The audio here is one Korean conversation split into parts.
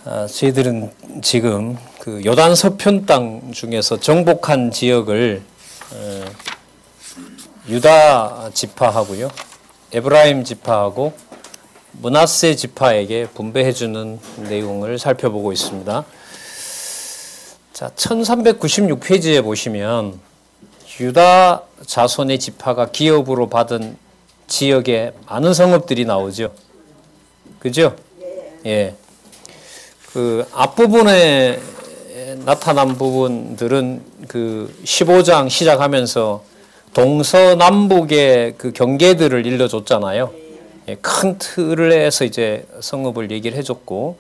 저희들은 지금 그 요단 서편 땅 중에서 정복한 지역을 유다 지파하고요, 에브라임 지파하고 므낫세 지파에게 분배해주는 내용을 살펴보고 있습니다. 자, 1396페이지에 보시면 유다 자손의 지파가 기업으로 받은 지역에 많은 성읍들이 나오죠. 그죠? 예. 그 앞부분에 나타난 부분들은 그 15장 시작하면서 동서남북의 그 경계들을 일러줬잖아요. 예, 큰 틀을 해서 이제 성읍을 얘기를 해줬고,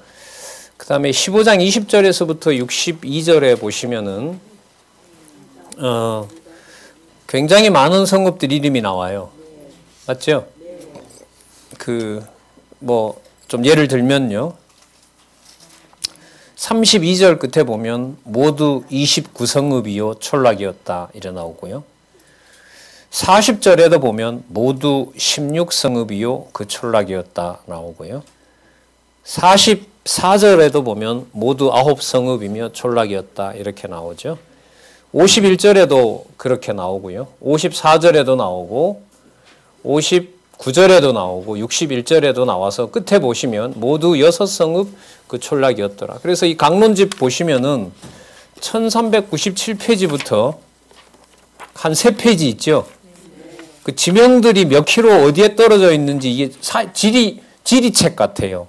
그 다음에 15장 20절에서부터 62절에 보시면은 굉장히 많은 성읍들 이름이 나와요. 맞죠? 그 뭐 좀 예를 들면요, 32절 끝에 보면 모두 29성읍이요 촌락이었다 이래 나오고요, 40절에도 보면 모두 16성읍이요 그 촌락이었다 나오고요, 44절에도 보면 모두 9성읍이며 촌락이었다 이렇게 나오죠. 51절에도 그렇게 나오고요, 54절에도 나오고 59절에도 나오고 61절에도 나와서 끝에 보시면 모두 6성읍 그 촌락이었더라. 그래서 이 강론집 보시면은 1397페이지부터 한 3페이지 있죠. 그 지명들이 몇 킬로 어디에 떨어져 있는지 이게 지리책 같아요.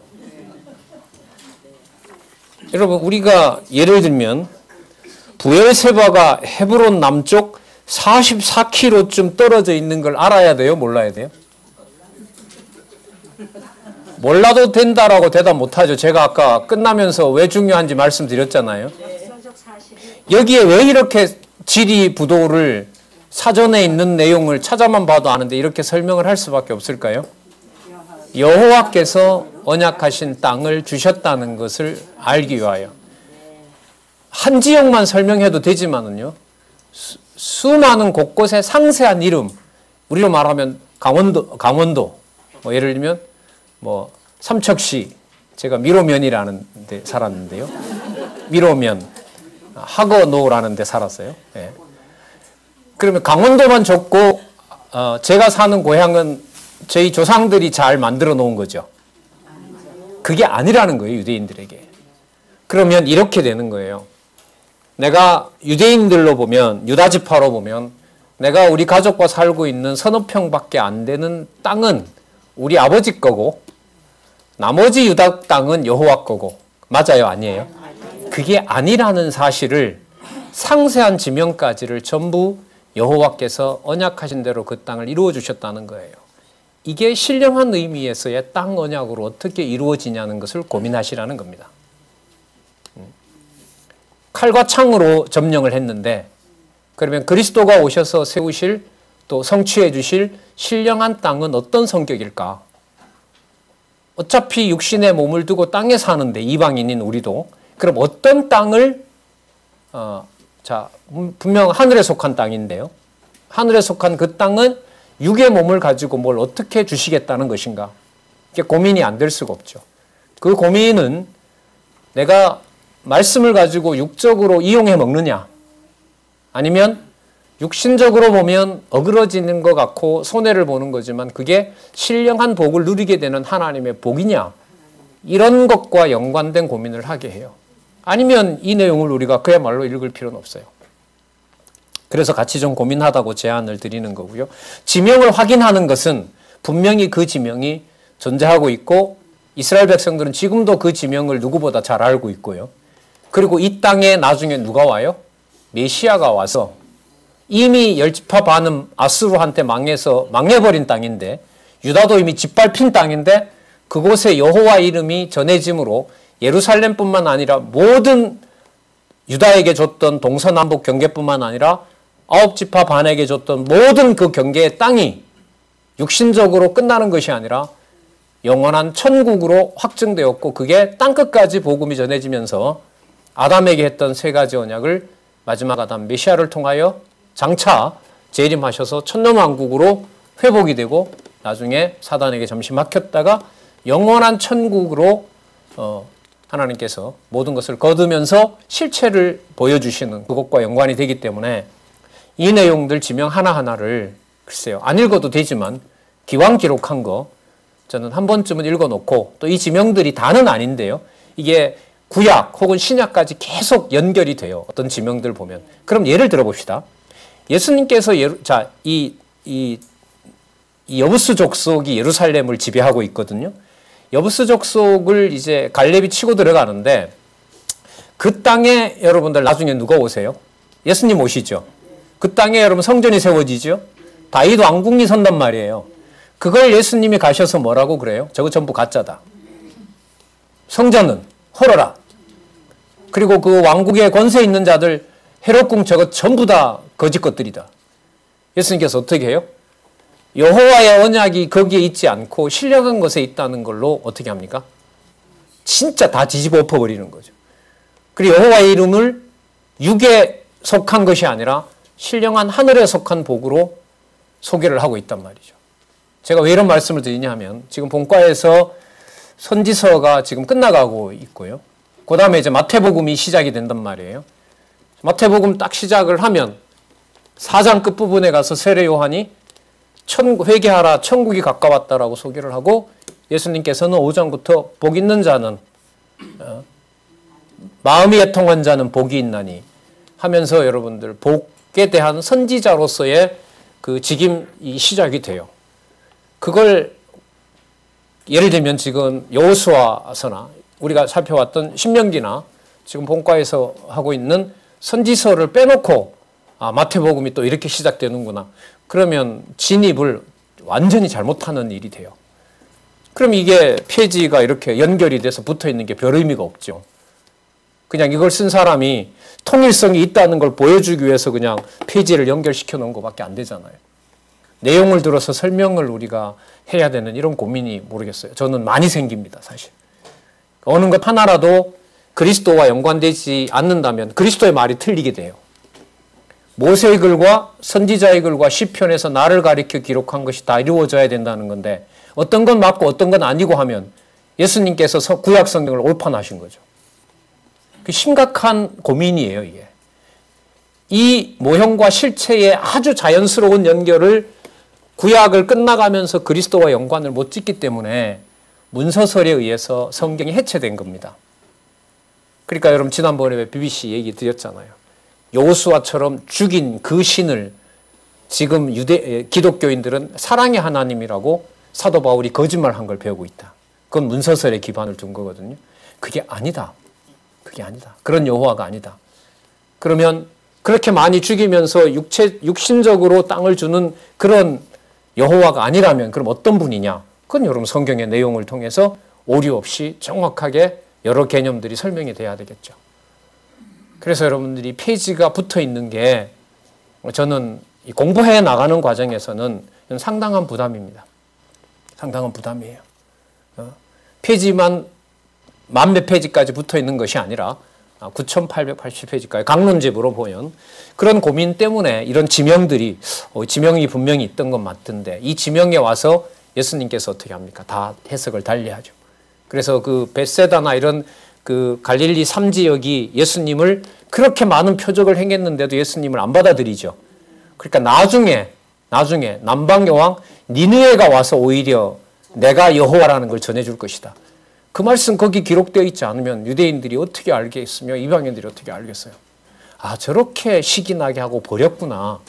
여러분, 우리가 예를 들면 브엘세바가 헤브론 남쪽 44km쯤 떨어져 있는 걸 알아야 돼요? 몰라야 돼요? 몰라도 된다라고 대답 못하죠. 제가 아까 끝나면서 왜 중요한지 말씀드렸잖아요. 여기에 왜 이렇게 지리 부도를 사전에 있는 내용을 찾아만 봐도 아는데 이렇게 설명을 할 수밖에 없을까요? 여호와께서 언약하신 땅을 주셨다는 것을 알기 위하여. 한 지역만 설명해도 되지만은요, 수많은 곳곳에 상세한 이름, 우리로 말하면 강원도, 뭐 예를 들면 뭐 삼척시, 제가 미로면이라는 데 살았는데요, 미로면, 학어노라는 데 살았어요. 예. 그러면 강원도만 적고 제가 사는 고향은 저희 조상들이 잘 만들어 놓은 거죠. 그게 아니라는 거예요, 유대인들에게. 그러면 이렇게 되는 거예요. 내가 유대인들로 보면, 유다 지파로 보면 내가 우리 가족과 살고 있는 서너 평밖에 안 되는 땅은 우리 아버지 거고 나머지 유다 땅은 여호와 거고, 맞아요? 아니에요? 그게 아니라는 사실을, 상세한 지명까지를 전부 여호와께서 언약하신 대로 그 땅을 이루어 주셨다는 거예요. 이게 신령한 의미에서의 땅 언약으로 어떻게 이루어지냐는 것을 고민하시라는 겁니다. 칼과 창으로 점령을 했는데, 그러면 그리스도가 오셔서 세우실, 또 성취해 주실 신령한 땅은 어떤 성격일까? 어차피 육신의 몸을 두고 땅에 사는데, 이방인인 우리도, 그럼 어떤 땅을, 분명 하늘에 속한 땅인데요, 하늘에 속한 그 땅은 육의 몸을 가지고 뭘 어떻게 주시겠다는 것인가? 이게 고민이 안 될 수가 없죠. 그 고민은 내가 말씀을 가지고 육적으로 이용해 먹느냐, 아니면 육신적으로 보면 어그러지는 것 같고 손해를 보는 거지만 그게 신령한 복을 누리게 되는 하나님의 복이냐, 이런 것과 연관된 고민을 하게 해요. 아니면 이 내용을 우리가 그야말로 읽을 필요는 없어요. 그래서 같이 좀 고민하다고 제안을 드리는 거고요. 지명을 확인하는 것은 분명히 그 지명이 존재하고 있고, 이스라엘 백성들은 지금도 그 지명을 누구보다 잘 알고 있고요. 그리고 이 땅에 나중에 누가 와요? 메시아가 와서, 이미 열지파 반은 아수르한테 망해버린 땅인데, 유다도 이미 짓밟힌 땅인데, 그곳에 여호와 이름이 전해짐으로 예루살렘뿐만 아니라 모든 유다에게 줬던 동서남북 경계뿐만 아니라 9지파 반에게 줬던 모든 그 경계의 땅이 육신적으로 끝나는 것이 아니라 영원한 천국으로 확증되었고, 그게 땅끝까지 복음이 전해지면서 아담에게 했던 3가지 언약을 마지막 아담 메시아를 통하여 장차 재림하셔서 천년왕국으로 회복이 되고, 나중에 사단에게 잠시 막혔다가 영원한 천국으로 하나님께서 모든 것을 거두면서 실체를 보여주시는 그것과 연관이 되기 때문에 이 내용들 지명 하나하나를 글쎄요, 안 읽어도 되지만 기왕 기록한 거 저는 한 번쯤은 읽어놓고, 또 이 지명들이 다는 아닌데요, 이게 구약 혹은 신약까지 계속 연결이 돼요. 어떤 지명들 보면. 그럼 예를 들어봅시다. 예수님께서 이 여부스 족속이 예루살렘을 지배하고 있거든요. 여부스 족속을 이제 갈렙이 치고 들어가는데, 그 땅에 여러분들 나중에 누가 오세요? 예수님 오시죠. 그 땅에 여러분 성전이 세워지죠. 다윗 왕궁이 선단 말이에요. 그걸 예수님이 가셔서 뭐라고 그래요? 저거 전부 가짜다. 성전은 헐어라. 그리고 그 왕국에 권세 있는 자들 헤롯궁 저거 전부 다 거짓 것들이다. 예수님께서 어떻게 해요? 여호와의 언약이 거기에 있지 않고 신령한 것에 있다는 걸로 어떻게 합니까? 진짜 다 뒤집어 엎어버리는 거죠. 그리고 여호와의 이름을 육에 속한 것이 아니라 신령한 하늘에 속한 복으로 소개를 하고 있단 말이죠. 제가 왜 이런 말씀을 드리냐 하면, 지금 본과에서 선지서가 지금 끝나가고 있고요. 그 다음에 이제 마태복음이 시작이 된단 말이에요. 마태복음 딱 시작을 하면 4장 끝부분에 가서 세례 요한이 회개하라 천국이 가까웠다라고 소개를 하고, 예수님께서는 5장부터 복 있는 자는 마음이 애통한 자는 복이 있나니 하면서 여러분들 복에 대한 선지자로서의 그 직임이 시작이 돼요. 그걸 예를 들면 지금 여호수아서나 우리가 살펴왔던 신명기나 지금 본과에서 하고 있는 선지서를 빼놓고 마태복음이 또 이렇게 시작되는구나. 그러면 진입을 완전히 잘못하는 일이 돼요. 그럼 이게 페이지가 이렇게 연결이 돼서 붙어 있는 게 별 의미가 없죠. 그냥 이걸 쓴 사람이 통일성이 있다는 걸 보여주기 위해서 그냥 페이지를 연결시켜 놓은 것밖에 안 되잖아요. 내용을 들어서 설명을 우리가 해야 되는 이런 고민이 모르겠어요. 저는 많이 생깁니다, 사실. 어느 것 하나라도 그리스도와 연관되지 않는다면 그리스도의 말이 틀리게 돼요. 모세의 글과 선지자의 글과 시편에서 나를 가리켜 기록한 것이 다 이루어져야 된다는 건데, 어떤 건 맞고 어떤 건 아니고 하면 예수님께서 구약 성경을 올판하신 거죠. 그 심각한 고민이에요, 이게. 이 모형과 실체의 아주 자연스러운 연결을 구약을 끝나가면서 그리스도와 연관을 못 짓기 때문에 문서설에 의해서 성경이 해체된 겁니다. 그러니까 여러분 지난번에 BBC 얘기 드렸잖아요. 여호수아처럼 죽인 그 신을 지금 기독교인들은 사랑의 하나님이라고 사도 바울이 거짓말한 걸 배우고 있다. 그건 문서설에 기반을 둔 거거든요. 그게 아니다. 그게 아니다. 그런 여호와가 아니다. 그러면 그렇게 많이 죽이면서 육신적으로 땅을 주는 그런 여호와가 아니라면 그럼 어떤 분이냐? 그건 여러분 성경의 내용을 통해서 오류 없이 정확하게 여러 개념들이 설명이 돼야 되겠죠. 그래서 여러분들이 페이지가 붙어 있는 게 저는 공부해 나가는 과정에서는 상당한 부담입니다. 상당한 부담이에요. 페이지만 만 몇 페이지까지 붙어 있는 것이 아니라 9,880페이지까지 강론집으로 보면 그런 고민 때문에 이런 지명들이 지명이 분명히 있던 건 맞던데 이 지명에 와서 예수님께서 어떻게 합니까? 다 해석을 달리하죠. 그래서 그 벳세다나 이런 그 갈릴리 3지역이 예수님을 그렇게 많은 표적을 행했는데도 예수님을 안 받아들이죠. 그러니까 나중에 남방 여왕 니느웨가 와서 오히려 내가 여호와라는 걸 전해줄 것이다. 그 말씀 거기 기록되어 있지 않으면 유대인들이 어떻게 알겠으며 이방인들이 어떻게 알겠어요? 아, 저렇게 시기 나게 하고 버렸구나.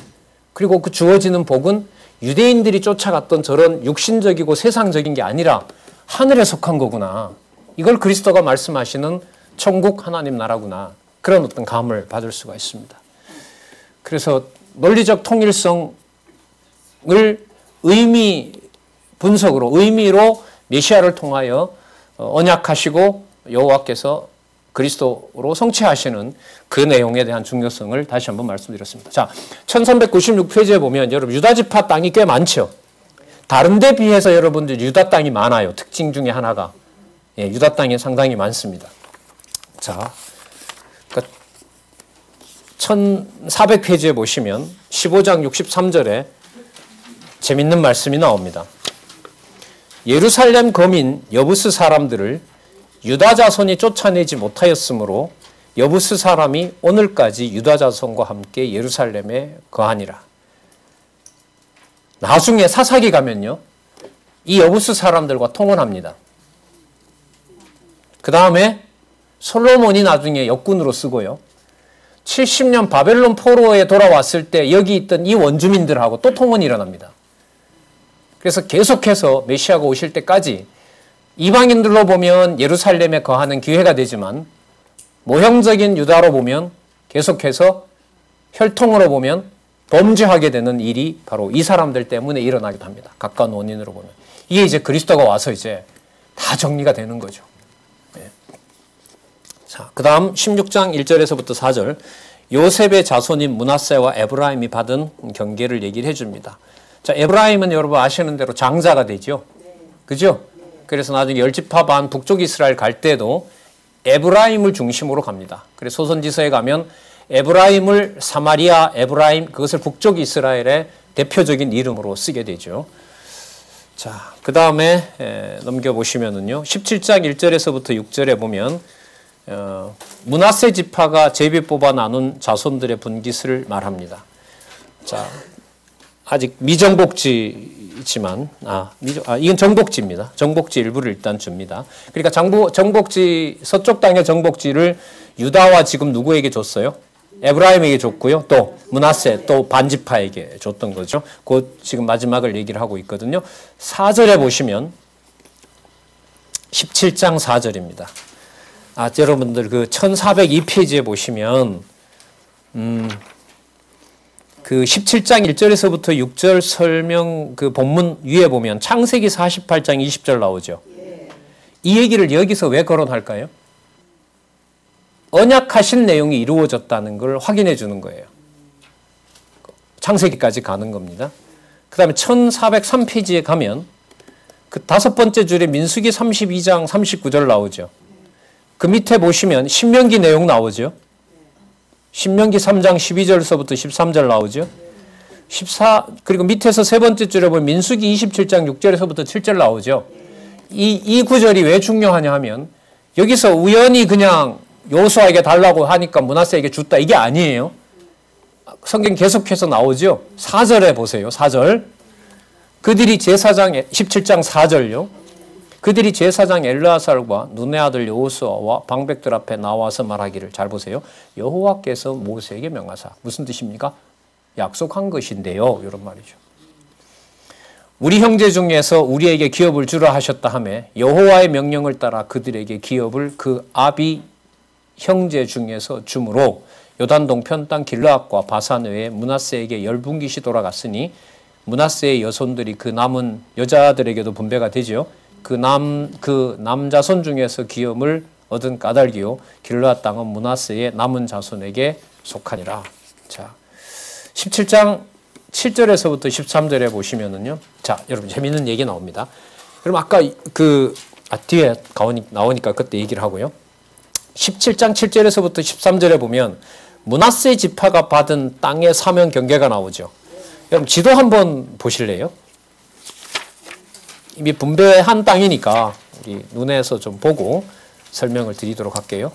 그리고 그 주어지는 복은 유대인들이 쫓아갔던 저런 육신적이고 세상적인 게 아니라 하늘에 속한 거구나. 이걸 그리스도가 말씀하시는 천국 하나님 나라구나. 그런 어떤 감을 받을 수가 있습니다. 그래서 논리적 통일성을 의미 분석으로, 의미로 메시아를 통하여 언약하시고 여호와께서 그리스도로 성취하시는 그 내용에 대한 중요성을 다시 한번 말씀드렸습니다. 자, 1396페이지에 보면 여러분 유다지파 땅이 꽤 많죠. 다른 데 비해서 여러분들 유다 땅이 많아요. 특징 중에 하나가. 예, 유다 땅이 상당히 많습니다. 자, 그러니까 1400페이지에 보시면 15장 63절에 재밌는 말씀이 나옵니다. 예루살렘 거민 여부스 사람들을 유다 자손이 쫓아내지 못하였으므로 여부스 사람이 오늘까지 유다 자손과 함께 예루살렘에 거하니라. 나중에 사사기 가면요, 이 여부스 사람들과 통혼합니다. 그 다음에 솔로몬이 나중에 역군으로 쓰고요, 70년 바벨론 포로에 돌아왔을 때 여기 있던 이 원주민들하고 또 통혼이 일어납니다. 그래서 계속해서 메시아가 오실 때까지 이방인들로 보면 예루살렘에 거하는 기회가 되지만, 모형적인 유다로 보면 계속해서 혈통으로 보면 범죄하게 되는 일이 바로 이 사람들 때문에 일어나기도 합니다. 가까운 원인으로 보면. 이게 이제 그리스도가 와서 이제 다 정리가 되는 거죠. 네. 자, 그 다음 16장 1절에서부터 4절, 요셉의 자손인 므낫세와 에브라임이 받은 경계를 얘기를 해줍니다. 자, 에브라임은 여러분 아시는 대로 장자가 되죠. 그죠? 그래서 나중에 열지파 북쪽 이스라엘 갈 때도 에브라임을 중심으로 갑니다. 그래서 소선지서에 가면 에브라임을 사마리아 에브라임, 그것을 북쪽 이스라엘의 대표적인 이름으로 쓰게 되죠. 자, 그 다음에 넘겨보시면은요, 17장 1절에서부터 6절에 보면 므낫세 지파가 제비 뽑아 나눈 자손들의 분깃을 말합니다. 자, 아직 미정복지지만, 이건 정복지입니다. 정복지 일부를 일단 줍니다. 그러니까 정복지, 서쪽 땅의 정복지를 유다와 지금 누구에게 줬어요? 에브라임에게 줬고요. 또 므낫세, 또 반지파에게 줬던 거죠. 곧 지금 마지막을 얘기를 하고 있거든요. 4절에 보시면 17장 4절입니다. 여러분들 그 1402페이지에 보시면 그 17장 1절에서부터 6절 설명 그 본문 위에 보면 창세기 48장 20절 나오죠. 이 얘기를 여기서 왜 거론할까요? 언약하신 내용이 이루어졌다는 걸 확인해 주는 거예요. 창세기까지 가는 겁니다. 그 다음에 1403페이지에 가면 그 5번째 줄에 민수기 32장 39절 나오죠. 그 밑에 보시면 신명기 내용 나오죠. 신명기 3장 12절서부터 13절 나오죠. 그리고 밑에서 세 번째 줄에 보면 민수기 27장 6절에서부터 7절 나오죠. 이 구절이 왜 중요하냐 하면, 여기서 우연히 그냥 여호수아에게 달라고 하니까 므낫세에게 줬다, 이게 아니에요. 성경 계속해서 나오죠. 4절에 보세요. 4절. 그들이 제사장 17장 4절요. 그들이 제사장 엘르아살과 눈의 아들 여호수아와 방백들 앞에 나와서 말하기를, 잘 보세요. 여호와께서 모세에게 명하사, 무슨 뜻입니까? 약속한 것인데요, 이런 말이죠. 우리 형제 중에서 우리에게 기업을 주라 하셨다 하매 여호와의 명령을 따라 그들에게 기업을 그 아비 형제 중에서 주므로 요단 동편 땅 길르앗과 바산 외에 므낫세에게 10분깃이 돌아갔으니 므낫세의 여손들이 그 남은 여자들에게도 분배가 되죠. 그 남자손 중에서 기업을 얻은 까닭이요 길르앗 땅은 므낫세의 남은 자손에게 속하니라. 자, 17장 7절에서부터 13절에 보시면은요. 자, 여러분 재미있는 얘기 나옵니다. 그럼 아까 뒤에 나오니까 그때 얘기를 하고요. 17장 7절에서부터 13절에 보면 므낫세 지파가 받은 땅의 사명 경계가 나오죠. 여러분 지도 한번 보실래요? 이미 분배한 땅이니까 우리 눈에서 좀 보고 설명을 드리도록 할게요.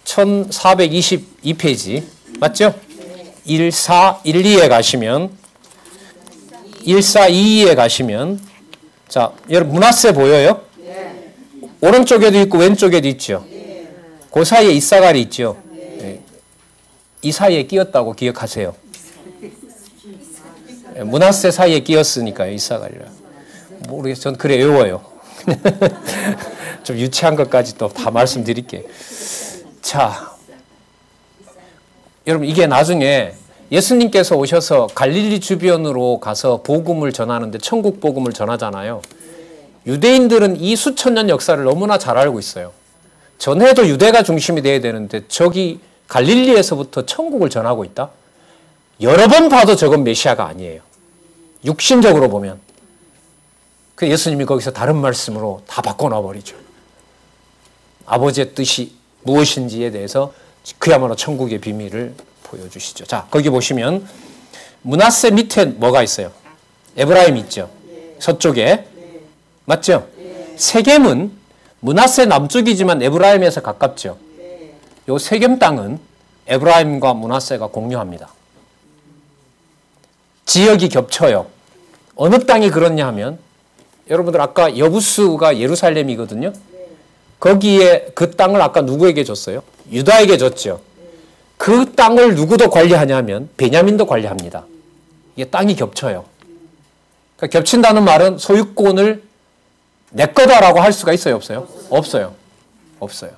1422페이지 맞죠? 1412에 가시면 1422에 가시면 자, 여러분 므낫세 보여요? 오른쪽에도 있고 왼쪽에도 있죠. 그 사이에 이사갈이 있죠. 이 사이에 끼었다고 기억하세요. 므낫세 사이에 끼었으니까요. 이사갈이라. 모르겠어요. 전 그래 외워요. 좀 유치한 것까지 또 다 말씀드릴게요. 자, 여러분 이게 나중에 예수님께서 오셔서 갈릴리 주변으로 가서 복음을 전하는데 천국 복음을 전하잖아요. 유대인들은 이 수천 년 역사를 너무나 잘 알고 있어요. 전해도 유대가 중심이 돼야 되는데 저기 갈릴리에서부터 천국을 전하고 있다? 여러 번 봐도 저건 메시아가 아니에요. 육신적으로 보면. 그 예수님이 거기서 다른 말씀으로 다 바꿔놔버리죠. 아버지의 뜻이 무엇인지에 대해서 그야말로 천국의 비밀을 보여주시죠. 자, 거기 보시면 므낫세 밑에 뭐가 있어요? 에브라임 있죠. 서쪽에. 맞죠? 세겜은 므낫세 남쪽이지만 에브라임에서 가깝죠. 요 세겜 땅은 에브라임과 므낫세가 공유합니다. 지역이 겹쳐요. 어느 땅이 그렇냐 하면 여러분들 아까 여부수가 예루살렘이거든요. 거기에 그 땅을 아까 누구에게 줬어요? 유다에게 줬죠. 그 땅을 누구도 관리하냐면 베냐민도 관리합니다. 이게 땅이 겹쳐요. 그러니까 겹친다는 말은 소유권을 내 거다라고 할 수가 있어요, 없어요? 없어요. 없어요.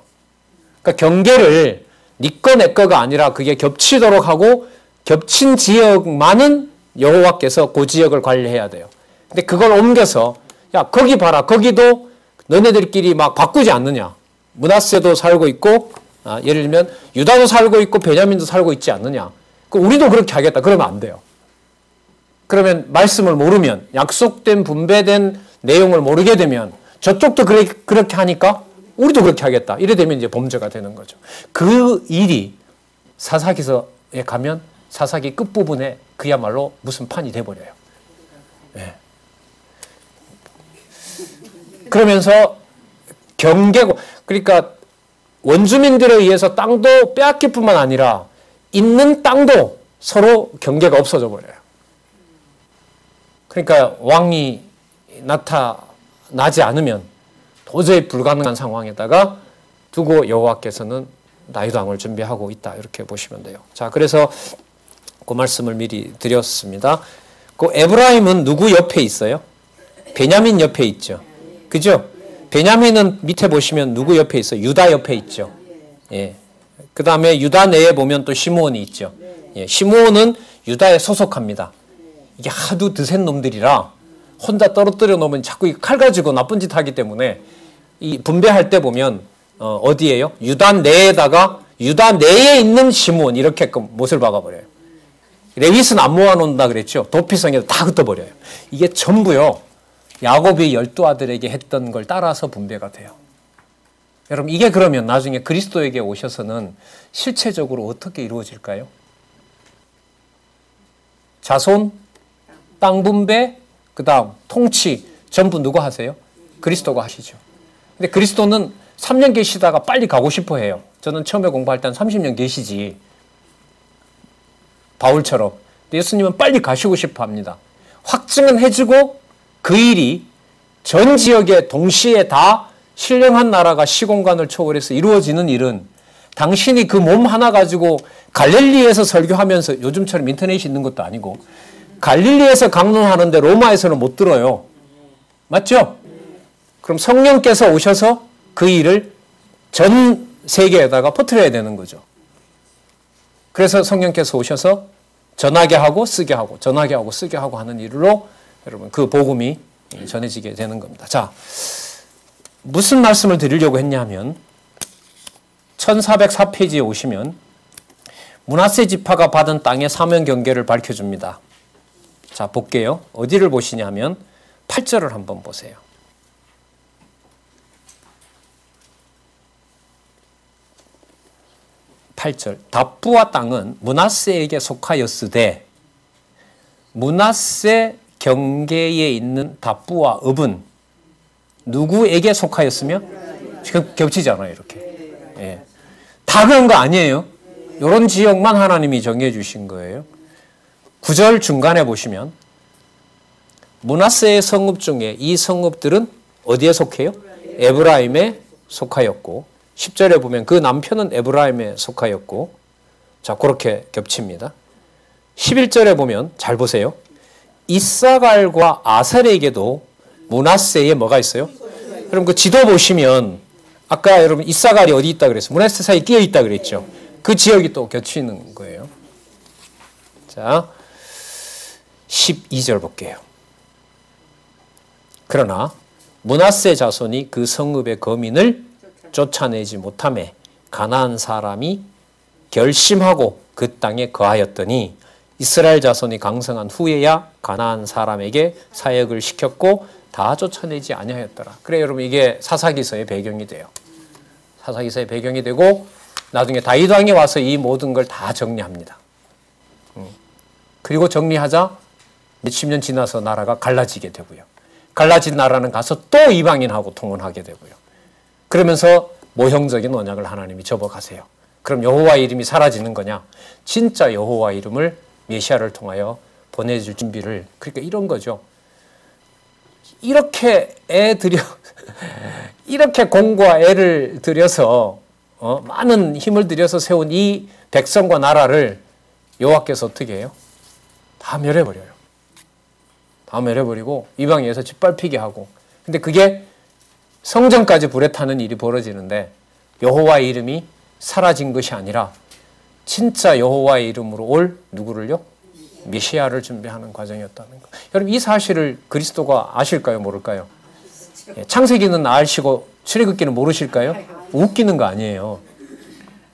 그러니까 경계를 네 거, 내 거가 아니라 그게 겹치도록 하고 겹친 지역만은 여호와께서 그 지역을 관리해야 돼요. 근데 그걸 옮겨서 야, 거기 봐라. 거기도 너네들끼리 막 바꾸지 않느냐. 므낫세도 살고 있고 예를 들면 유다도 살고 있고 베냐민도 살고 있지 않느냐. 우리도 그렇게 하겠다. 그러면 안 돼요. 그러면 말씀을 모르면 약속된 분배된 내용을 모르게 되면 저쪽도 그렇게 하니까 우리도 그렇게 하겠다. 이래 되면 이제 범죄가 되는 거죠. 그 일이 사사기서에 가면 사사기 끝부분에 그야말로 무슨 판이 돼버려요. 네. 그러면서 경계고 그러니까 원주민들에 의해서 땅도 빼앗길 뿐만 아니라 있는 땅도 서로 경계가 없어져 버려요. 그러니까 왕이 나타나지 않으면 도저히 불가능한 상황에다가 두고 여호와께서는 나이도왕을 준비하고 있다. 이렇게 보시면 돼요. 자, 그래서 그 말씀을 미리 드렸습니다. 그 에브라임은 누구 옆에 있어요? 베냐민 옆에 있죠. 그죠? 베냐민은 밑에 보시면 누구 옆에 있어요? 유다 옆에 있죠. 예. 그 다음에 유다 내에 보면 또 시므온이 있죠. 예. 시므온은 유다에 소속합니다. 이게 하도 드센 놈들이라 혼자 떨어뜨려 놓으면 자꾸 칼 가지고 나쁜 짓 하기 때문에 이 분배할 때 보면 어디에요? 유다 내에다가 유다 내에 있는 시므온 이렇게 못을 박아버려요. 레윗은 안 모아놓는다 그랬죠. 도피성에도 다 흩어버려요. 이게 전부요. 야곱이 12아들에게 했던 걸 따라서 분배가 돼요. 여러분 이게 그러면 나중에 그리스도에게 오셔서는 실체적으로 어떻게 이루어질까요? 자손, 땅 분배, 그 다음 통치 전부 누가 하세요? 그리스도가 하시죠. 근데 그리스도는 3년 계시다가 빨리 가고 싶어 해요. 저는 처음에 공부할 때는 30년 계시지. 바울처럼. 근데 예수님은 빨리 가시고 싶어 합니다. 확증은 해주고 그 일이 전 지역에 동시에 다 신령한 나라가 시공간을 초월해서 이루어지는 일은 당신이 그 몸 하나 가지고 갈릴리에서 설교하면서 요즘처럼 인터넷이 있는 것도 아니고 갈릴리에서 강론하는데 로마에서는 못 들어요. 맞죠? 그럼 성령께서 오셔서 그 일을 전 세계에다가 퍼뜨려야 되는 거죠. 그래서 성령께서 오셔서 전하게 하고 쓰게 하고 전하게 하고 쓰게 하고 하는 일로 여러분 그 복음이 전해지게 되는 겁니다. 자, 무슨 말씀을 드리려고 했냐면 1404페이지에 오시면 므낫세 지파가 받은 땅의 사면 경계를 밝혀줍니다. 자, 볼게요. 어디를 보시냐면 8절을 한번 보세요. 8절 답부와 땅은 므낫세에게 속하였으되 므낫세 경계에 있는 답부와 읍은 누구에게 속하였으며 지금 겹치잖아요. 이렇게. 예. 다 그런 거 아니에요. 이런 지역만 하나님이 정해 주신 거예요. 9절 중간에 보시면 므낫세의 성읍 중에 이 성읍들은 어디에 속해요? 에브라임에 속하였고 10절에 보면 그 남편은 에브라임에 속하였고 자 그렇게 겹칩니다. 11절에 보면 잘 보세요. 이사갈과 아셀에게도 므낫세에 뭐가 있어요? 그럼 그 지도 보시면 아까 여러분 이사갈이 어디 있다 그랬어요? 므낫세 사이에 끼어 있다 그랬죠. 그 지역이 또 겹치는 거예요. 자 12절 볼게요. 그러나 므낫세 자손이 그 성읍의 거민을 쫓아내지 못하매 가나안 사람이 결심하고 그 땅에 거하였더니 이스라엘 자손이 강성한 후에야 가나안 사람에게 사역을 시켰고 다 쫓아내지 아니하였더라. 그래 여러분 이게 사사기서의 배경이 돼요. 사사기서의 배경이 되고 나중에 다윗 왕이 와서 이 모든 걸 다 정리합니다. 그리고 정리하자 몇십 년 지나서 나라가 갈라지게 되고요. 갈라진 나라는 가서 또 이방인하고 통혼하게 되고요. 그러면서 모형적인 언약을 하나님이 접어가세요. 그럼 여호와 이름이 사라지는 거냐? 진짜 여호와 이름을 메시아를 통하여 보내줄 준비를, 그러니까 이런 거죠. 이렇게 이렇게 공과 애를 들여서 많은 힘을 들여서 세운 이 백성과 나라를 여호와께서 어떻게 해요? 다 멸해버려요. 다 멸해버리고 이방인에서 짓밟히게 하고. 근데 그게 성전까지 불에 타는 일이 벌어지는데 여호와의 이름이 사라진 것이 아니라 진짜 여호와의 이름으로 올 누구를요? 메시아를 준비하는 과정이었다는 거. 여러분 이 사실을 그리스도가 아실까요? 모를까요? 창세기는 아시고 출애굽기는 모르실까요? 웃기는 거 아니에요.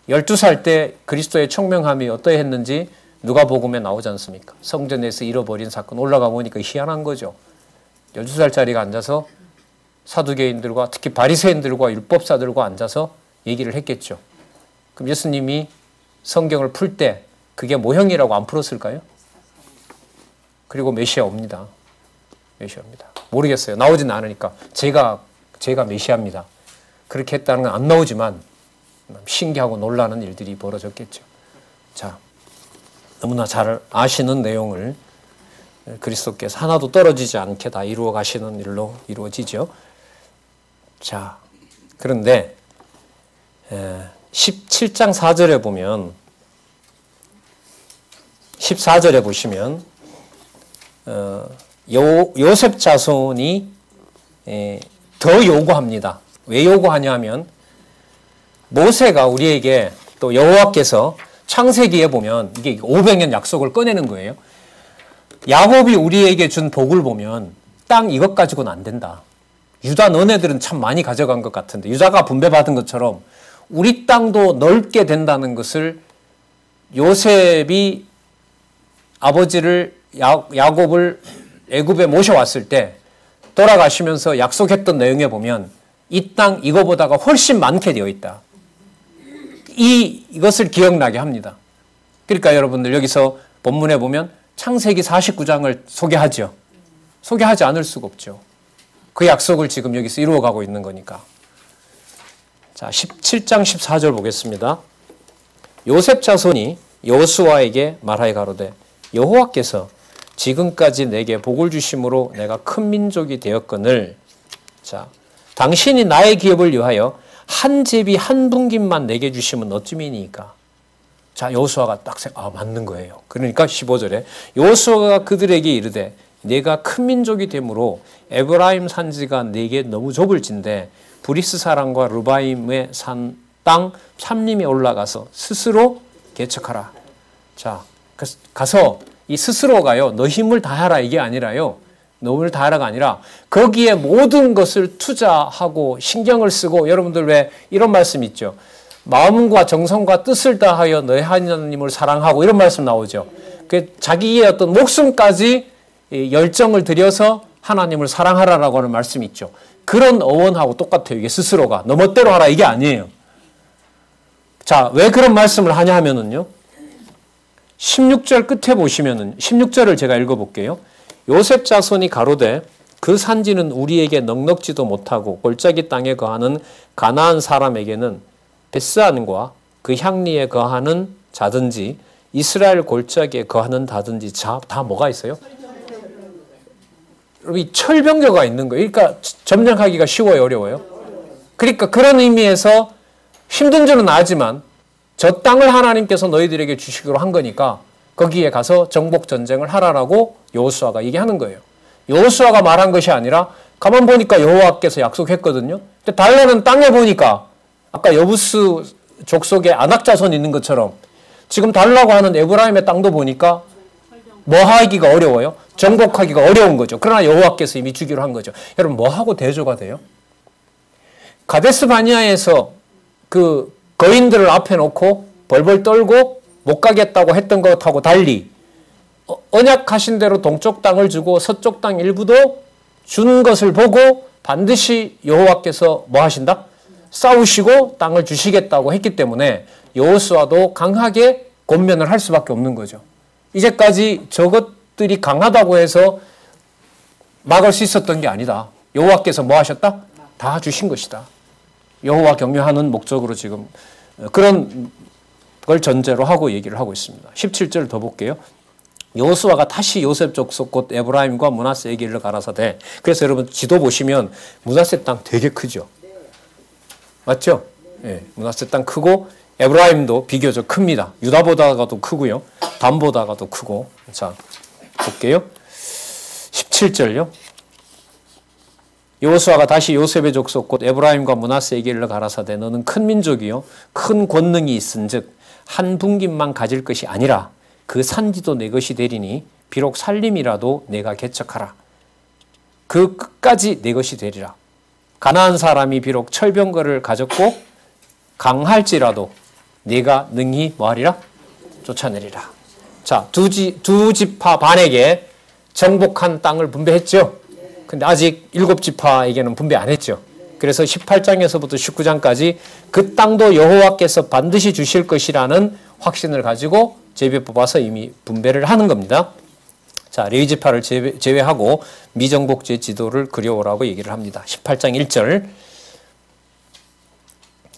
12살 때 그리스도의 총명함이 어떠했는지 누가복음에 나오지 않습니까? 성전에서 잃어버린 사건 올라가 보니까 희한한 거죠. 12살짜리가 앉아서 사두개인들과 특히 바리새인들과 율법사들과 앉아서 얘기를 했겠죠. 그럼 예수님이 성경을 풀 때 그게 모형이라고 안 풀었을까요? 그리고 메시아 옵니다. 메시아입니다. 모르겠어요. 나오진 않으니까 제가 메시아입니다. 그렇게 했다는 건 안 나오지만 신기하고 놀라는 일들이 벌어졌겠죠. 자, 너무나 잘 아시는 내용을 그리스도께서 하나도 떨어지지 않게 다 이루어 가시는 일로 이루어지죠. 자, 그런데 17장 4절에 보면 14절에 보시면 요셉 자손이 더 요구합니다. 왜 요구하냐면 모세가 우리에게 또 여호와께서 창세기에 보면 이게 500년 약속을 꺼내는 거예요. 야곱이 우리에게 준 복을 보면 땅 이것 가지고는 안 된다. 유다 너네들은 참 많이 가져간 것 같은데 유다가 분배받은 것처럼 우리 땅도 넓게 된다는 것을 요셉이 아버지를 야곱을 애굽에 모셔왔을 때 돌아가시면서 약속했던 내용에 보면 이 땅 이거보다가 훨씬 많게 되어 있다. 이것을 기억나게 합니다. 그러니까 여러분들 여기서 본문에 보면 창세기 49장을 소개하죠. 소개하지 않을 수가 없죠. 그 약속을 지금 여기서 이루어가고 있는 거니까. 자, 17장 14절 보겠습니다. 요셉 자손이 여호수아에게 말하여 가로되 여호와께서 지금까지 내게 복을 주심으로 내가 큰 민족이 되었거늘 자, 당신이 나의 기업을 위하여 한 제비 한 분깃만 내게 주시면 어찌미니까. 자, 여호수아가 딱 맞는 거예요. 그러니까 15절에 여호수아가 그들에게 이르되 내가 큰 민족이 되므로 에브라임 산지가 내게 너무 좁을진데 브리스 사람과 르바임의 산 땅 삼림에 올라가서 스스로 개척하라. 자, 가서 이 스스로가요, 너 힘을 다하라 이게 아니라요. 너 힘을 다하라가 아니라 거기에 모든 것을 투자하고 신경을 쓰고 여러분들 왜 이런 말씀 있죠. 마음과 정성과 뜻을 다하여 너의 하나님을 사랑하고 이런 말씀 나오죠. 그 자기의 어떤 목숨까지 열정을 들여서 하나님을 사랑하라라고 하는 말씀이 있죠. 그런 어원하고 똑같아요. 이게 스스로가 너 멋대로 하라 이게 아니에요. 자, 왜 그런 말씀을 하냐 하면은요. 16절 끝에 보시면은 16절을 제가 읽어볼게요. 요셉 자손이 가로되 그 산지는 우리에게 넉넉지도 못하고 골짜기 땅에 거하는 가나안 사람에게는 베스안과 그 향리에 거하는 자든지 이스라엘 골짜기에 거하는 다든지 다 뭐가 있어요? 이 철병거가 있는 거예요. 그러니까 점령하기가 쉬워요, 어려워요? 그러니까 그런 의미에서 힘든 줄은 아지만 저 땅을 하나님께서 너희들에게 주시기로 한 거니까 거기에 가서 정복 전쟁을 하라라고 여호수아가 얘기하는 거예요. 여호수아가 말한 것이 아니라 가만 보니까 여호와께서 약속했거든요. 근데 달라는 땅에 보니까 아까 여부스 족속에 아낙 자손이 있는 것처럼 지금 달라고 하는 에브라임의 땅도 보니까 뭐 하기가 어려워요? 정복하기가 어려운 거죠. 그러나 여호와께서 이미 주기로 한 거죠. 여러분 뭐하고 대조가 돼요? 가데스 바니아에서 그 거인들을 앞에 놓고 벌벌 떨고 못 가겠다고 했던 것하고 달리 언약하신 대로 동쪽 땅을 주고 서쪽 땅 일부도 준 것을 보고 반드시 여호와께서 뭐 하신다? 싸우시고 땅을 주시겠다고 했기 때문에 여호수아도 강하게 권면을 할 수밖에 없는 거죠. 이제까지 저것들이 강하다고 해서 막을 수 있었던 게 아니다. 여호와께서 뭐 하셨다? 다 주신 것이다. 여호와 경외하는 목적으로 지금 그런 걸 전제로 하고 얘기를 하고 있습니다. 17절 더 볼게요. 여호수아가 다시 요셉 족속 곧 에브라임과 므낫세에게 이르러 가라사대. 그래서 여러분 지도 보시면 므낫세 땅 되게 크죠. 맞죠? 예, 므낫세 땅 크고 에브라임도 비교적 큽니다. 유다보다가도 크고요. 단보다가도 크고. 자, 볼게요. 17절요. 여호수아가 다시 요셉의 족속 곧 에브라임과 므낫세에게 이르러 가라사대 너는 큰 민족이요 큰 권능이 있은즉 한 분깃만 가질 것이 아니라 그 산지도 내 것이 되리니 비록 살림이라도 내가 개척하라. 그 끝까지 내 것이 되리라. 가나안 사람이 비록 철병거를 가졌고 강할지라도 네가 능히 뭐하리라? 쫓아내리라. 자, 두 지파 반에게 정복한 땅을 분배했죠. 근데 아직 7지파에게는 분배 안 했죠. 그래서 18장에서부터 19장까지 그 땅도 여호와께서 반드시 주실 것이라는 확신을 가지고 제비 뽑아서 이미 분배를 하는 겁니다. 자, 레위지파를 제외하고 미정복제 지도를 그려오라고 얘기를 합니다. 18장 1절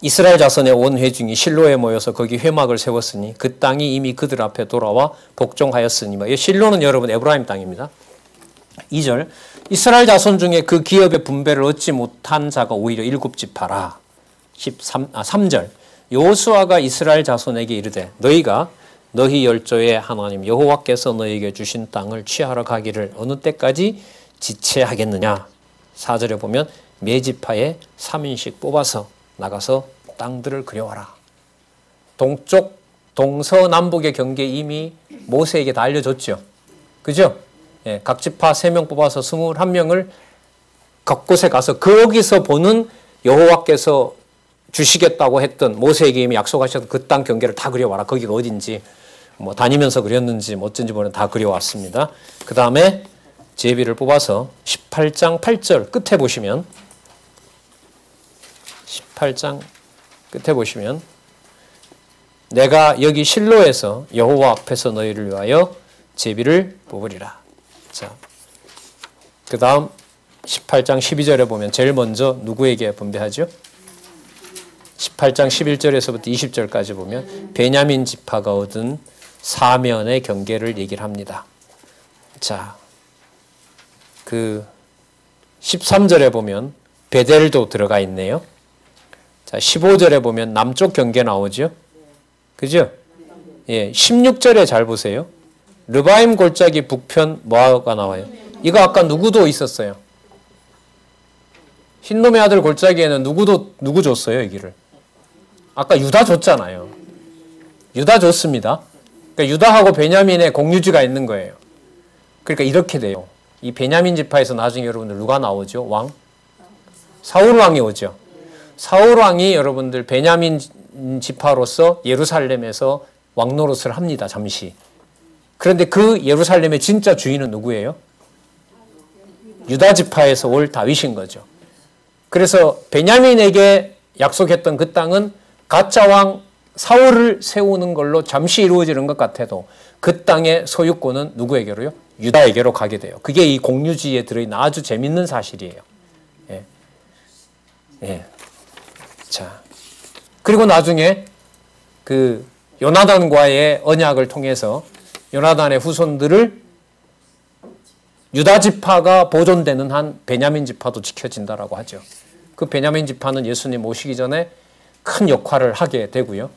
이스라엘 자손의 온 회중이 실로에 모여서 거기 회막을 세웠으니 그 땅이 이미 그들 앞에 돌아와 복종하였으니 실로는 여러분 에브라임 땅입니다. 2절 이스라엘 자손 중에 그 기업의 분배를 얻지 못한 자가 오히려 7지파라. 3절 여호수아가 이스라엘 자손에게 이르되 너희가 너희 열조의 하나님 여호와께서 너희에게 주신 땅을 취하러 가기를 어느 때까지 지체하겠느냐. 4절에 보면 매 지파에 3인씩 뽑아서 나가서 땅들을 그려와라. 동쪽 동서남북의 경계 이미 모세에게 다 알려줬죠. 그죠? 예, 각 지파 3명 뽑아서 21명을 곳곳에 가서 거기서 보는 여호와께서 주시겠다고 했던 모세에게 이미 약속하셨던 그 땅 경계를 다 그려와라. 거기가 어딘지 뭐 다니면서 그렸는지 뭐 어쩐지 모르는 다 그려왔습니다. 그 다음에 제비를 뽑아서 18장 8절 끝에 보시면 18장 끝에 보시면 내가 여기 실로에서 여호와 앞에서 너희를 위하여 제비를 뽑으리라. 자, 그 다음 18장 12절에 보면 제일 먼저 누구에게 분배하죠? 18장 11절에서부터 20절까지 보면 베냐민 지파가 얻은 사면의 경계를 얘기를 합니다. 자, 그 13절에 보면 베델도 들어가 있네요. 자, 15절에 보면 남쪽 경계 나오죠? 그죠? 예, 16절에 잘 보세요. 르바임 골짜기 북편 뭐가 나와요? 이거 아까 누구도 있었어요. 흰놈의 아들 골짜기에는 누구 줬어요, 여기를? 아까 유다 줬잖아요. 유다 줬습니다. 그러니까 유다하고 베냐민의 공유지가 있는 거예요. 그러니까 이렇게 돼요. 이 베냐민 지파에서 나중에 여러분들 누가 나오죠? 왕? 사울 왕이 오죠. 사울 왕이 여러분들 베냐민 지파로서 예루살렘에서 왕 노릇을 합니다. 잠시. 그런데 그 예루살렘의 진짜 주인은 누구예요? 유다 지파에서 올 다윗인 거죠. 그래서 베냐민에게 약속했던 그 땅은 가짜 왕 사울을 세우는 걸로 잠시 이루어지는 것 같아도 그 땅의 소유권은 누구에게로요? 유다에게로 가게 돼요. 그게 이 공유지에 들어있는 아주 재밌는 사실이에요. 예. 예. 자, 그리고 나중에 그 요나단과의 언약을 통해서 요나단의 후손들을 유다 지파가 보존되는 한 베냐민 지파도 지켜진다라고 하죠. 그 베냐민 지파는 예수님 오시기 전에 큰 역할을 하게 되고요.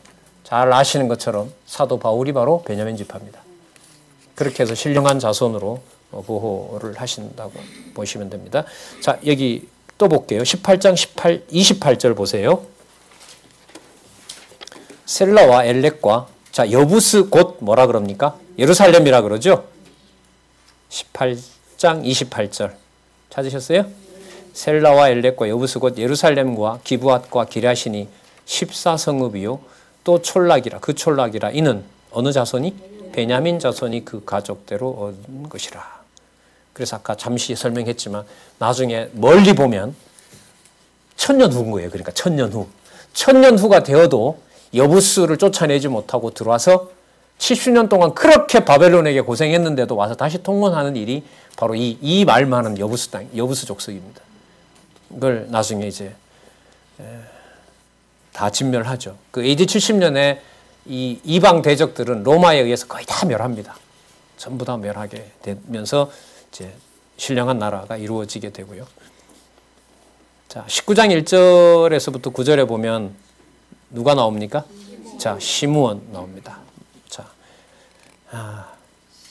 잘 아시는 것처럼 사도 바울이 바로 베냐민 지파입니다. 그렇게 해서 신령한 자손으로 보호를 하신다고 보시면 됩니다. 자, 여기 또 볼게요. 18장 28절 보세요. 셀라와 엘렉과 자, 여부스 곧 뭐라 그럽니까? 예루살렘이라 그러죠? 18장 28절 찾으셨어요? 셀라와 엘렉과 여부스 곧 예루살렘과 기브앗과 기랴시니 14성읍이요 또 촌락이라 그 촌락이라 이는 어느 자손이? 베냐민 자손이 그 가족대로 얻은 것이라. 그래서 아까 잠시 설명했지만 나중에 멀리 보면 천년 후인 거예요. 그러니까 천년 후. 천년 후가 되어도 여부스를 쫓아내지 못하고 들어와서 70년 동안 그렇게 바벨론에게 고생했는데도 와서 다시 통원하는 일이 바로 이 말 많은 여부스 족속입니다. 이걸 나중에 이제 다 진멸하죠. 그 AD 70년에 이 이방 대적들은 로마에 의해서 거의 다 멸합니다. 전부 다 멸하게 되면서 이제 신령한 나라가 이루어지게 되고요. 자, 19장 1절에서부터 9절에 보면 누가 나옵니까? 자, 시므온 나옵니다. 자,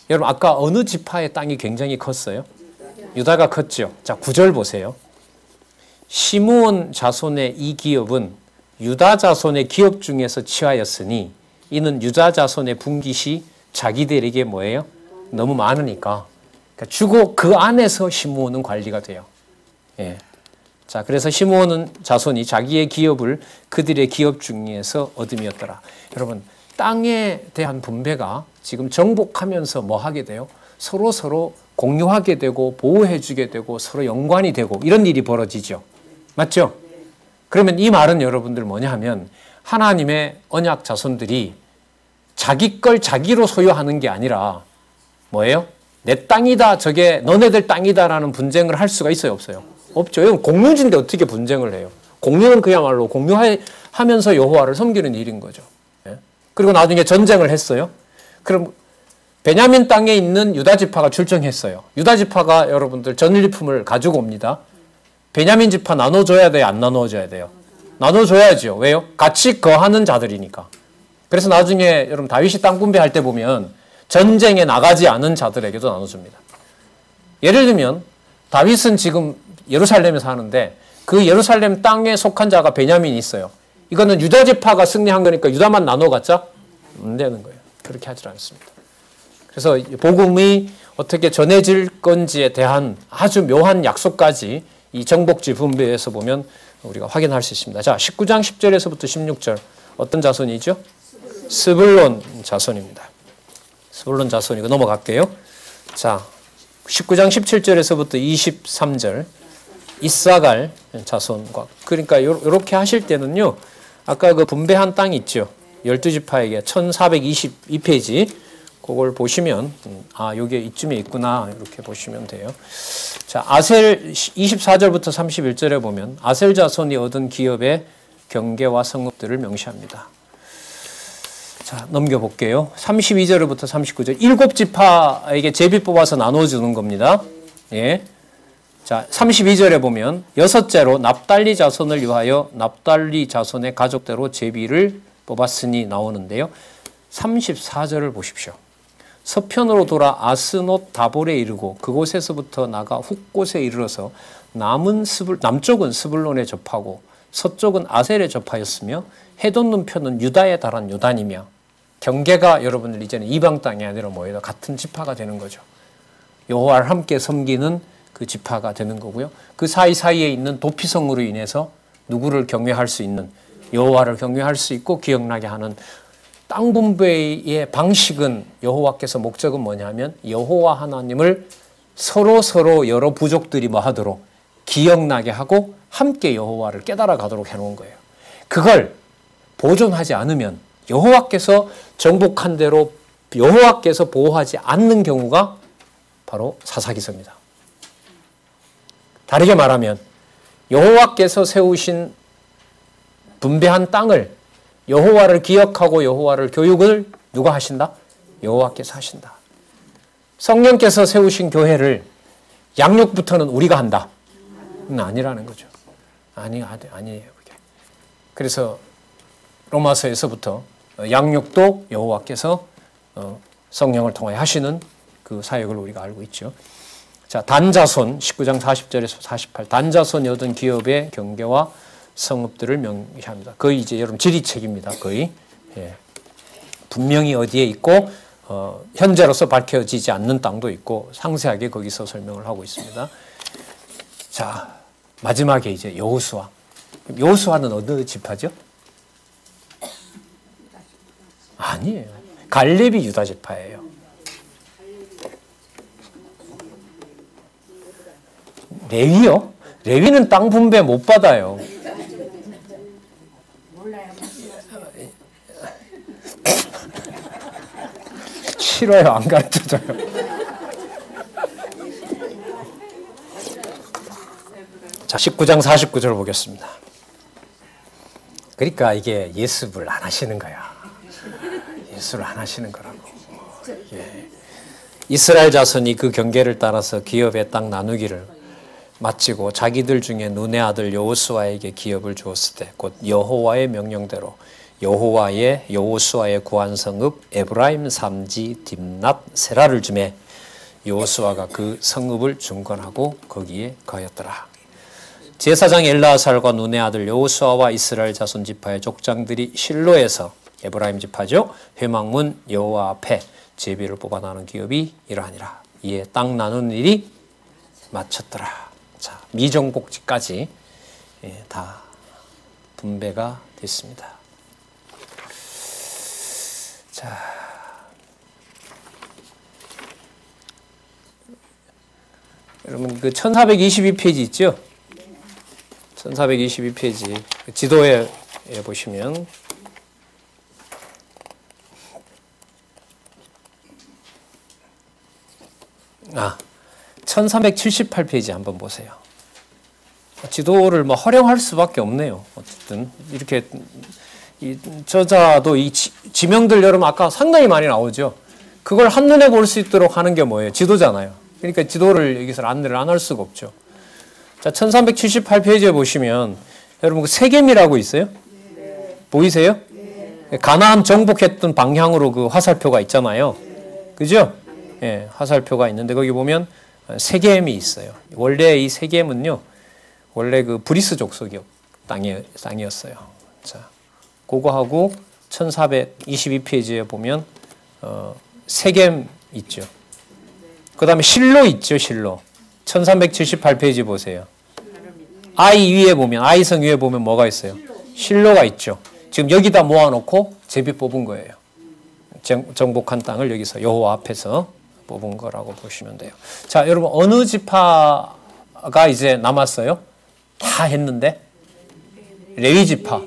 여러분 아까 어느 지파의 땅이 굉장히 컸어요? 유다가 컸죠. 자, 9절 보세요. 시므온 자손의 이 기업은 유다 자손의 기업 중에서 취하였으니 이는 유다 자손의 분깃이 자기들에게 뭐예요? 너무 많으니까. 그러니까 주고 그 안에서 시므온은 관리가 돼요. 예. 자, 그래서 시므온 자손이 자기의 기업을 그들의 기업 중에서 얻음이었더라. 여러분, 땅에 대한 분배가 지금 정복하면서 뭐 하게 돼요? 서로 공유하게 되고 보호해주게 되고 서로 연관이 되고 이런 일이 벌어지죠. 맞죠? 그러면 이 말은 여러분들 뭐냐 하면 하나님의 언약 자손들이 자기 걸 자기로 소유하는 게 아니라 뭐예요? 내 땅이다, 저게 너네들 땅이다라는 분쟁을 할 수가 있어요, 없어요? 없죠. 이건 공유지인데 어떻게 분쟁을 해요? 공유는 그야말로 공유하면서 여호와를 섬기는 일인 거죠. 예? 그리고 나중에 전쟁을 했어요. 그럼 베냐민 땅에 있는 유다 지파가 출정했어요. 유다 지파가 여러분들 전리품을 가지고 옵니다. 베냐민 지파 나눠줘야 돼요? 안 나눠줘야 돼요? 나눠줘야죠. 왜요? 같이 거하는 자들이니까. 그래서 나중에 여러분 다윗이 땅 분배할 때 보면 전쟁에 나가지 않은 자들에게도 나눠줍니다. 예를 들면 다윗은 지금 예루살렘에 사는데 그 예루살렘 땅에 속한 자가 베냐민이 있어요. 이거는 유다 지파가 승리한 거니까 유다만 나눠 갖자? 안 되는 거예요. 그렇게 하지 않습니다. 그래서 복음이 어떻게 전해질 건지에 대한 아주 묘한 약속까지 이 정복지 분배에서 보면 우리가 확인할 수 있습니다. 자, 19장 10절에서부터 16절 어떤 자손이죠? 스불론 자손입니다. 스불론 자손이고 넘어갈게요. 자, 19장 17절에서부터 23절 이사갈 자손과 그러니까 이렇게 하실 때는요. 아까 그 분배한 땅 있죠. 12지파에게 1422페이지 그걸 보시면 여기 이쯤에 있구나 이렇게 보시면 돼요. 자, 아셀 24절부터 31절에 보면 아셀 자손이 얻은 기업의 경계와 성읍들을 명시합니다. 자, 넘겨볼게요. 32절부터 39절 7지파에게 제비 뽑아서 나눠주는 겁니다. 예. 자, 32절에 보면 여섯째로 납달리 자손을 위하여 납달리 자손의 가족대로 제비를 뽑았으니 나오는데요. 34절을 보십시오. 서편으로 돌아 아스노 다볼에 이르고 그곳에서부터 나가 훅곳에 이르러서 남쪽은 스불론에 접하고 서쪽은 아셀에 접하였으며 해돋는 편은 유다에 달한 요단이며 경계가 여러분들 이제는 이방 땅이 아니라 뭐예요? 같은 지파가 되는 거죠. 여호와를 함께 섬기는 그 지파가 되는 거고요. 그 사이사이에 있는 도피성으로 인해서 누구를 경외할 수 있는 여호와를 경외할 수 있고 기억나게 하는 땅 분배의 방식은 여호와께서 목적은 뭐냐면 여호와 하나님을 서로 여러 부족들이 뭐 하도록 기억나게 하고 함께 여호와를 깨달아 가도록 해놓은 거예요. 그걸 보존하지 않으면 여호와께서 정복한 대로 여호와께서 보호하지 않는 경우가 바로 사사기서입니다. 다르게 말하면 여호와께서 세우신 분배한 땅을 여호와를 기억하고 여호와를 교육을 누가 하신다? 여호와께서 하신다. 성령께서 세우신 교회를 양육부터는 우리가 한다. 아니라는 거죠. 아니에요. 그게. 그래서 로마서에서부터 양육도 여호와께서 성령을 통하여 하시는 그 사역을 우리가 알고 있죠. 자, 단자손 19장 40절에서 48 단자손이 얻은 기업의 경계와 성읍들을 명시합니다. 거의 이제 여러분 지리책입니다. 거의 분명히 어디에 있고 현재로서 밝혀지지 않는 땅도 있고 상세하게 거기서 설명을 하고 있습니다. 자, 마지막에 이제 여호수아. 여호수아는 어느 지파죠? 아니에요. 갈렙이 유다 지파예요. 레위요? 레위는 땅 분배 못 받아요. 싫어요. 안 가르쳐줘요. 자, 19장 49절 보겠습니다. 그러니까 이게 예습을 안 하시는 거야. 예습을 안 하시는 거라고. 예. 이스라엘 자손이 그 경계를 따라서 기업의 땅 나누기를 마치고 자기들 중에 눈의 아들 여호수아에게 기업을 주었을 때 곧 여호와의 명령대로 여호수아의 구한 성읍 에브라임 삼지 딥낫 세라를 주매 여호수아가 그 성읍을 중건하고 거기에 거하였더라. 제사장 엘르아살과 눈의 아들 여호수아와 이스라엘 자손 지파의 족장들이 실로에서 에브라임 지파죠. 회막문 여호와 앞에 제비를 뽑아 나눈 기업이 이러하니라. 이에 땅 나누는 일이 마쳤더라. 자, 미정복지까지 다 분배가 됐습니다. 자, 여러분 그 1422페이지 있죠? 1422페이지 지도에 보시면 1378페이지 한번 보세요. 지도를 뭐 활용할 수밖에 없네요. 어쨌든 이렇게 이 저자도 이 지명들 여러분 아까 상당히 많이 나오죠. 그걸 한눈에 볼 수 있도록 하는 게 뭐예요? 지도잖아요. 그러니까 지도를 여기서 안내를 안 할 수가 없죠. 자, 1378페이지에 보시면 여러분 그 세겜이라고 있어요? 네. 보이세요? 네. 가나안 정복했던 방향으로 그 화살표가 있잖아요. 그죠? 예, 화살표가 있는데 거기 보면 세겜이 있어요. 원래 이 세겜은요, 원래 그 브리스 족속의 땅이었어요. 자, 그거하고 1422페이지에 보면 세겜 있죠. 그 다음에 실로 있죠, 실로. 1378페이지 보세요. 아이 위에 보면, 아이성 위에 보면 뭐가 있어요? 실로가 있죠. 지금 여기다 모아놓고 제비 뽑은 거예요. 정복한 땅을 여기서 여호와 앞에서 뽑은 거라고 보시면 돼요. 자, 여러분 어느 지파가 이제 남았어요? 다 했는데 레위 지파.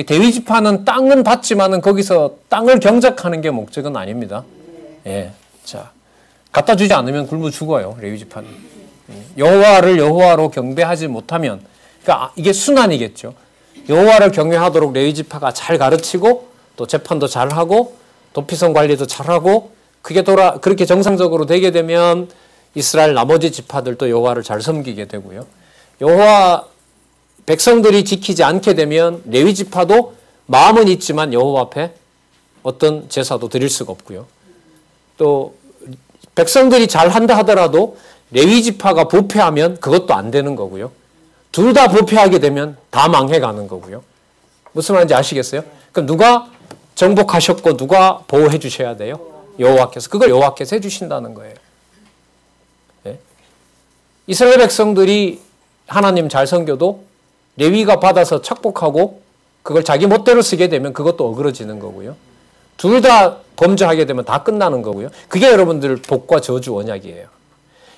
대위 지파는 땅은 받지만은 거기서 땅을 경작하는 게 목적은 아닙니다. 예, 자, 갖다 주지 않으면 굶어 죽어요. 레위 지파는. 여호와를 여호와로 경배하지 못하면, 그러니까 이게 순환이겠죠. 여호와를 경외하도록 레위 지파가 잘 가르치고 또 재판도 잘하고 도피성 관리도 잘하고 그렇게 정상적으로 되게 되면 이스라엘 나머지 지파들도 여호와를 잘 섬기게 되고요. 여호와 백성들이 지키지 않게 되면 레위 지파도 마음은 있지만 여호와 앞에 어떤 제사도 드릴 수가 없고요. 또 백성들이 잘한다 하더라도 레위 지파가 부패하면 그것도 안 되는 거고요. 둘 다 부패하게 되면 다 망해가는 거고요. 무슨 말인지 아시겠어요? 그럼 누가 정복하셨고 누가 보호해 주셔야 돼요? 여호와께서. 그걸 여호와께서 해주신다는 거예요. 네? 이스라엘 백성들이 하나님 잘 섬겨도 레위가 받아서 착복하고 그걸 자기 멋대로 쓰게 되면 그것도 어그러지는 거고요. 둘 다 범죄하게 되면 다 끝나는 거고요. 그게 여러분들 복과 저주 언약이에요.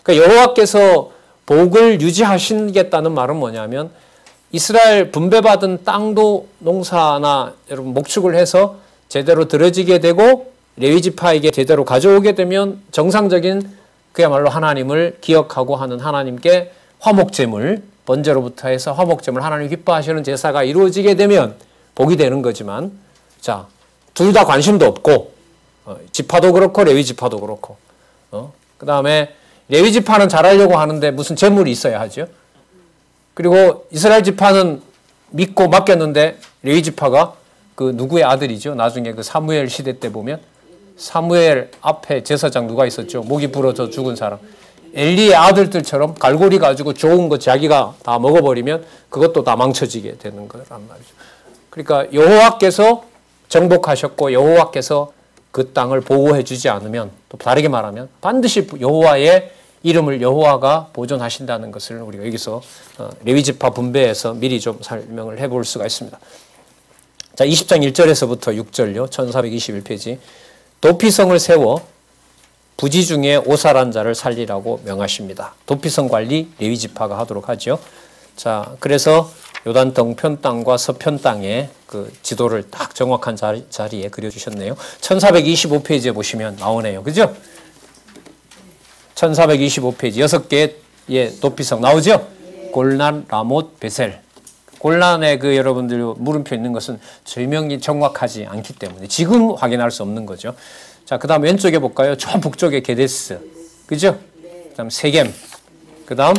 그러니까 여호와께서 복을 유지하시겠다는 말은 뭐냐면 이스라엘 분배받은 땅도 농사나 여러분 목축을 해서 제대로 들어지게 되고 레위 지파에게 제대로 가져오게 되면 정상적인 그야말로 하나님을 기억하고 하는 하나님께 화목제물, 번제로부터 해서 화목제물 하나님 기뻐하시는 제사가 이루어지게 되면 복이 되는 거지만, 자, 둘 다 관심도 없고 지파도 그렇고 레위 지파도 그렇고 그 다음에 레위 지파는 잘하려고 하는데 무슨 재물이 있어야 하죠. 그리고 이스라엘 지파는 믿고 맡겼는데 레위 지파가 그 누구의 아들이죠. 나중에 그 사무엘 시대 때 보면 사무엘 앞에 제사장 누가 있었죠. 목이 부러져 죽은 사람. 엘리의 아들들처럼 갈고리 가지고 좋은 거 자기가 다 먹어버리면 그것도 다 망쳐지게 되는 거란 말이죠. 그러니까 여호와께서 정복하셨고 여호와께서 그 땅을 보호해 주지 않으면, 또 다르게 말하면 반드시 여호와의 이름을 여호와가 보존하신다는 것을 우리가 여기서 레위 지파 분배에서 미리 좀 설명을 해볼 수가 있습니다. 자, 20장 1절에서부터 6절요. 1421페이지. 도피성을 세워 부지 중에 오살한 자를 살리라고 명하십니다. 도피성 관리 레위 지파가 하도록 하죠. 자, 그래서 요단 동편 땅과 서편 땅에 그 지도를 딱 정확한 자리에 그려주셨네요. 1425페이지에 보시면 나오네요. 그죠? 1425페이지 6개의 도피성 나오죠? 골난, 라못, 베셀. 곤란의 그 여러분들 물음표 있는 것은 설명이 정확하지 않기 때문에 지금 확인할 수 없는 거죠. 자, 그 다음 왼쪽에 볼까요? 저 북쪽에 게데스. 그죠? 그 다음 세겜. 그 다음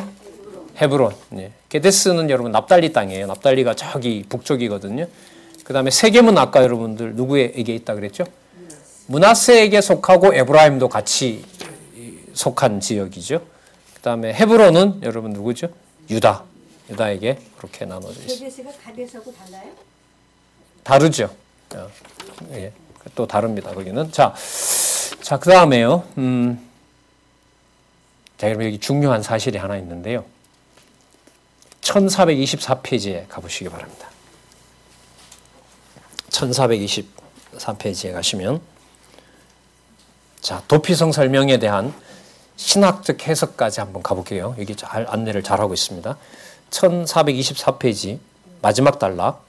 헤브론. 네. 게데스는 여러분 납달리 땅이에요. 납달리가 저기 북쪽이거든요. 그 다음에 세겜은 아까 여러분들 누구에게 있다 그랬죠? 므낫세에게 속하고 에브라임도 같이 속한 지역이죠. 그 다음에 헤브론은 여러분 누구죠? 유다에게 그렇게 나눠져 있습니다. 게데스가 가데스하고 달라요? 다르죠. 예, 또 다릅니다. 거기는. 자, 그 다음에요. 자, 여러분 여기 중요한 사실이 하나 있는데요. 1424페이지에 가보시기 바랍니다. 1424페이지에 가시면 자, 도피성 설명에 대한 신학적 해석까지 한번 가볼게요. 여기 잘 안내를 잘하고 있습니다. 1424페이지 마지막 단락.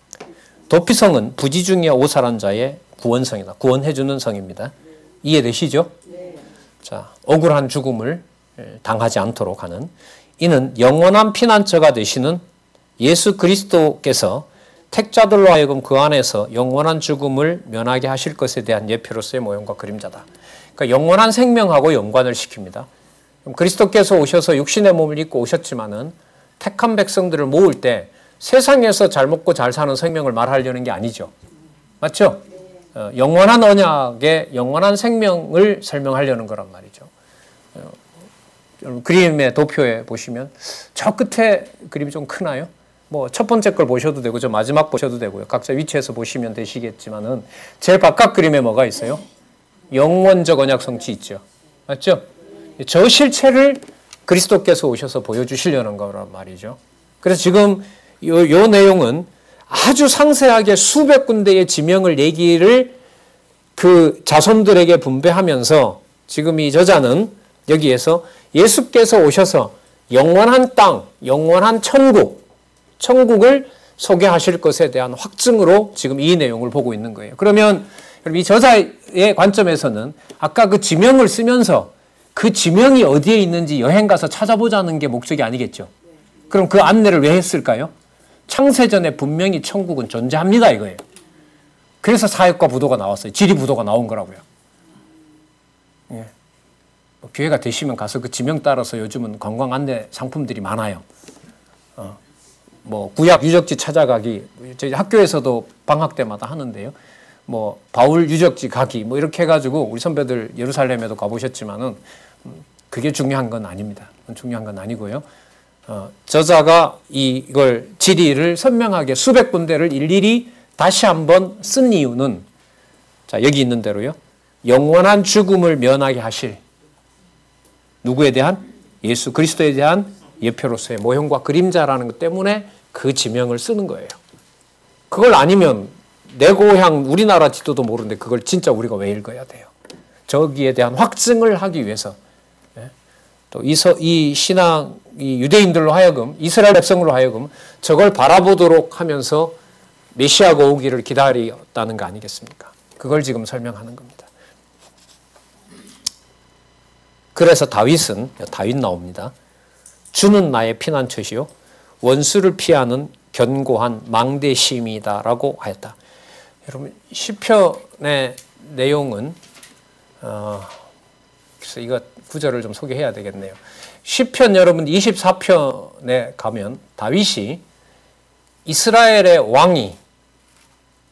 도피성은 부지중에 오살한 자의 구원성이다. 구원해주는 성입니다. 이해되시죠? 네. 자, 억울한 죽음을 당하지 않도록 하는 이는 영원한 피난처가 되시는 예수 그리스도께서 택자들로 하여금 그 안에서 영원한 죽음을 면하게 하실 것에 대한 예표로서의 모형과 그림자다. 그러니까 영원한 생명하고 연관을 시킵니다. 그리스도께서 오셔서 육신의 몸을 입고 오셨지만은 택한 백성들을 모을 때 세상에서 잘 먹고 잘 사는 생명을 말하려는 게 아니죠. 맞죠? 영원한 언약의 영원한 생명을 설명하려는 거란 말이죠. 그림의 도표에 보시면 저 끝에 그림이 좀 크나요? 뭐 첫 번째 걸 보셔도 되고 저 마지막 보셔도 되고요. 각자 위치에서 보시면 되시겠지만은 제일 바깥 그림에 뭐가 있어요? 영원적 언약 성취 있죠. 맞죠? 저 실체를 그리스도께서 오셔서 보여주시려는 거란 말이죠. 그래서 지금 요 내용은 아주 상세하게 수백 군데의 지명을 얘기를 그 자손들에게 분배하면서 지금 이 저자는 여기에서 예수께서 오셔서 영원한 땅, 영원한 천국을 소개하실 것에 대한 확증으로 지금 이 내용을 보고 있는 거예요. 그러면 이 저자의 관점에서는 아까 그 지명을 쓰면서 그 지명이 어디에 있는지 여행 가서 찾아보자는 게 목적이 아니겠죠. 그럼 그 안내를 왜 했을까요? 창세전에 분명히 천국은 존재합니다 이거예요. 그래서 사역과 부도가 나왔어요. 지리 부도가 나온 거라고요. 예. 기회가 되시면 가서 그 지명 따라서 요즘은 관광 안내 상품들이 많아요. 뭐 구약 유적지 찾아가기, 저희 학교에서도 방학 때마다 하는데요. 뭐 바울 유적지 가기, 뭐 이렇게 해가지고 우리 선배들 예루살렘에도 가보셨지만은 그게 중요한 건 아닙니다. 중요한 건 아니고요. 저자가 이걸 지리를 선명하게 수백 군데를 일일이 다시 한번 쓴 이유는 자 여기 있는 대로요. 영원한 죽음을 면하게 하실 누구에 대한? 예수 그리스도에 대한 예표로서의 모형과 그림자라는 것 때문에 그 지명을 쓰는 거예요. 그걸 아니면 내 고향 우리나라 지도도 모르는데 그걸 진짜 우리가 왜 읽어야 돼요? 저기에 대한 확증을 하기 위해서 또 이 신앙 이 유대인들로 하여금 이스라엘 백성으로 하여금 저걸 바라보도록 하면서 메시아가 오기를 기다렸다는 거 아니겠습니까? 그걸 지금 설명하는 겁니다. 그래서 다윗 나옵니다. 주는 나의 피난처시요 원수를 피하는 견고한 망대심이다라고 하였다. 여러분 시편의 내용은 그래서 이거 구절을 좀 소개해야 되겠네요. 시편 여러분 24편에 가면 다윗이 이스라엘의 왕이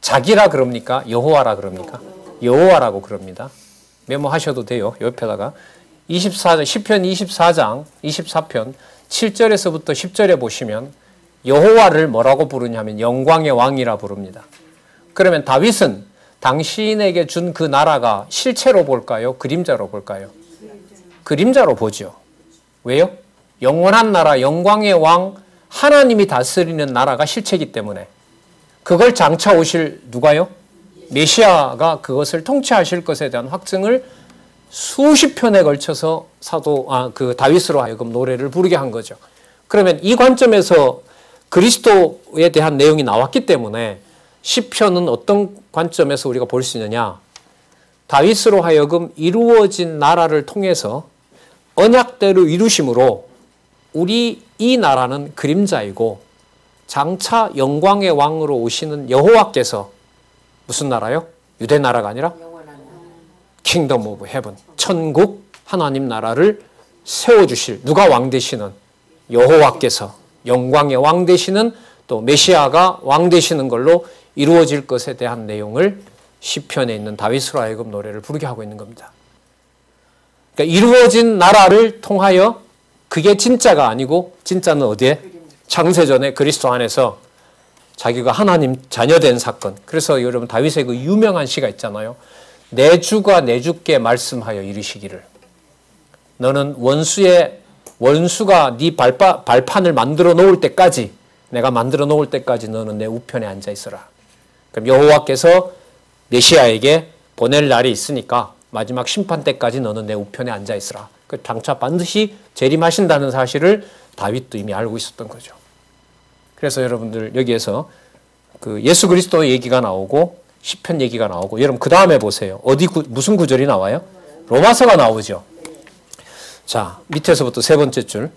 자기라 그럽니까? 여호와라 그럽니까? 여호와라고 그럽니다. 메모하셔도 돼요. 옆에다가 시편 24장 24편 7절에서부터 10절에 보시면 여호와를 뭐라고 부르냐면 영광의 왕이라 부릅니다. 그러면 다윗은 당신에게 준 그 나라가 실체로 볼까요? 그림자로 볼까요? 그림자로 보죠. 왜요? 영원한 나라, 영광의 왕, 하나님이 다스리는 나라가 실체이기 때문에 그걸 장차 오실 누가요? 메시아가 그것을 통치하실 것에 대한 확증을 수십 편에 걸쳐서 다윗으로 하여금 노래를 부르게 한 거죠. 그러면 이 관점에서 그리스도에 대한 내용이 나왔기 때문에 시편은 어떤 관점에서 우리가 볼 수 있느냐? 다윗으로 하여금 이루어진 나라를 통해서 언약대로 이루심으로 우리 이 나라는 그림자이고 장차 영광의 왕으로 오시는 여호와께서 무슨 나라요? 유대 나라가 아니라 킹덤 오브 헤븐, 천국 하나님 나라를 세워주실, 누가 왕 되시는? 여호와께서 영광의 왕 되시는, 또 메시아가 왕 되시는 걸로 이루어질 것에 대한 내용을 시편에 있는 다윗으로 하여금 노래를 부르게 하고 있는 겁니다. 그러니까 이루어진 나라를 통하여, 그게 진짜가 아니고 진짜는 어디에? 창세전에 그리스도 안에서 자기가 하나님 자녀된 사건. 그래서 여러분 다윗의 그 유명한 시가 있잖아요. 내 주가 내 주께 말씀하여 이르시기를, 너는 원수가 네 발판을 만들어 놓을 때까지, 내가 만들어 놓을 때까지 너는 내 우편에 앉아 있어라. 그럼 여호와께서 메시아에게 보낼 날이 있으니까 마지막 심판 때까지 너는 내 우편에 앉아 있으라. 그 장차 반드시 재림하신다는 사실을 다윗도 이미 알고 있었던 거죠. 그래서 여러분들 여기에서 그 예수 그리스도 얘기가 나오고 시편 얘기가 나오고, 여러분 그 다음에 보세요. 무슨 구절이 나와요? 로마서가 나오죠. 자, 밑에서부터 세 번째 줄.